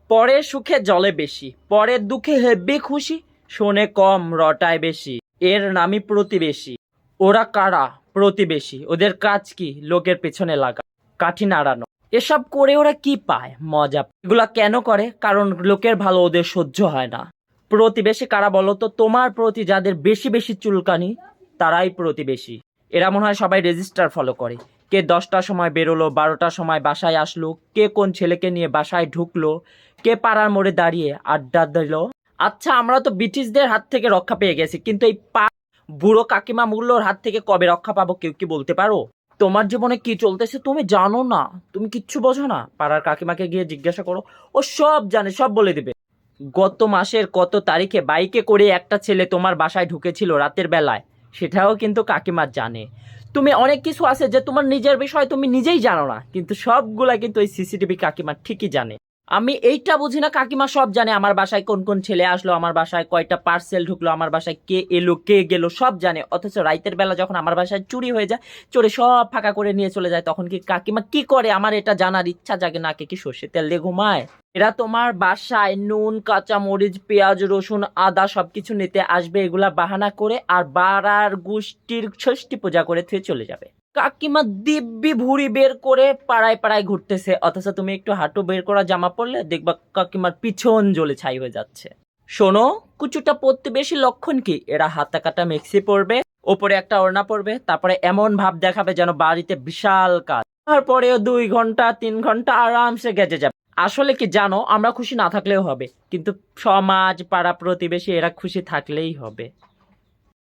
পরের সুখে জলে বেশি, পরের দুঃখে হেব্বি খুশি, শোনে কম রটায় বেশি, এর নামই প্রতিবেশী। ওরা কারা? প্রতিবেশী। ওদের কাজ কি? লোকের পেছনে লাগা, কাঠি নাড়ানো। এসব করে ওরা কি পায়? মজা। এগুলা কেন করে? কারণ লোকের ভালো ওদের সহ্য হয় না। প্রতিবেশী কারা বলো তো? তোমার প্রতি যাদের বেশি বেশি চুলকানি, তারাই প্রতিবেশী। এরা মনে হয় সবাই রেজিস্টার ফলো করে। কে 10টার সময় বেরোলো, 12টার সময় বাসায় আসলো, কে কোন ছেলেকে নিয়ে বাসায় ঢুকলো, কে পাড়ার মোড়ে দাঁড়িয়ে আড্ডা দিল। আচ্ছা, আমরা তো ব্রিটিশদের হাত থেকে রক্ষা পেয়ে গেছি, কিন্তু এই বুড়ো কাকিমা মূল্যর হাত থেকে কবে রক্ষা পাবো কেউ কি বলতে পারো? তোমার জীবনে কি চলতেছে তুমি জানো না? তুমি কিচ্ছু বোঝো না? পাড়ার কাকিমাকে গিয়ে জিজ্ঞাসা করো, ও সব জানে, সব বলে দিবে। গত মাসের কত তারিখে বাইকে করে একটা ছেলে তোমার বাসায় ঢুকেছিল রাতের বেলায়, সেটাও কিন্তু কাকিমা জানে। তুমি অনেক কিছু আছে যে তোমার নিজের বিষয় তুমি নিজেই জানো না, কিন্তু সবগুলা কিন্তু ওই সিসিটিভি কাকিমা ঠিকই জানে। আমি এইটা বুঝি না, কাকিমা সব জানে আমার বাসায় কোন কোন ছেলে আসলো, আমার বাসায় কয়টা পার্সেল ঢুকলো, আমার বাসায় কে এলো কে গেল সব জানে। অথচ রাতের বেলা যখন আমার বাসায় চুরি হয়ে যায়, চোরে সব ফাঁকা করে নিয়ে চলে যায়, তখন কি কাকিমা কি করে? আমার এটা জানার ইচ্ছা জাগে না, কে কি সর্ষে তেল দিয়ে ঘুমায়? এরা তোমার বাসায় নুন, কাঁচা মরিচ, পেঁয়াজ, রসুন, আদা সবকিছু নিতে আসবে, এগুলা বাহানা করে, আর বাড়ার গোষ্ঠীর ষষ্ঠী পূজা করে থুয়ে চলে যাবে। কাকিমা দিব্যি ভুঁড়ি বের করে পাড়ায় পাড়ায় ঘুরতেছে, অথচ তুমি একটু হাঁটু বের করা জামা পরলে দেখবা কাকিমার পিছন জ্বলে ছাই হয়ে যাচ্ছে। শোনো, কুচুটা প্রতিবেশী লক্ষণ কি? এরা হাতা কাটা মেক্সি পরবে, ওপরে একটা ওড়না পরবে, তারপরে এমন ভাব দেখাবে যেন বাড়িতে বিশাল কাজ। তারপরেও 2 ঘন্টা 3 ঘন্টা আরামসে গেজে যাবে। আসলে কি জানো, আমরা খুশি না থাকলেও হবে, কিন্তু সমাজ, পাড়া, প্রতিবেশী এরা খুশি থাকলেই হবে।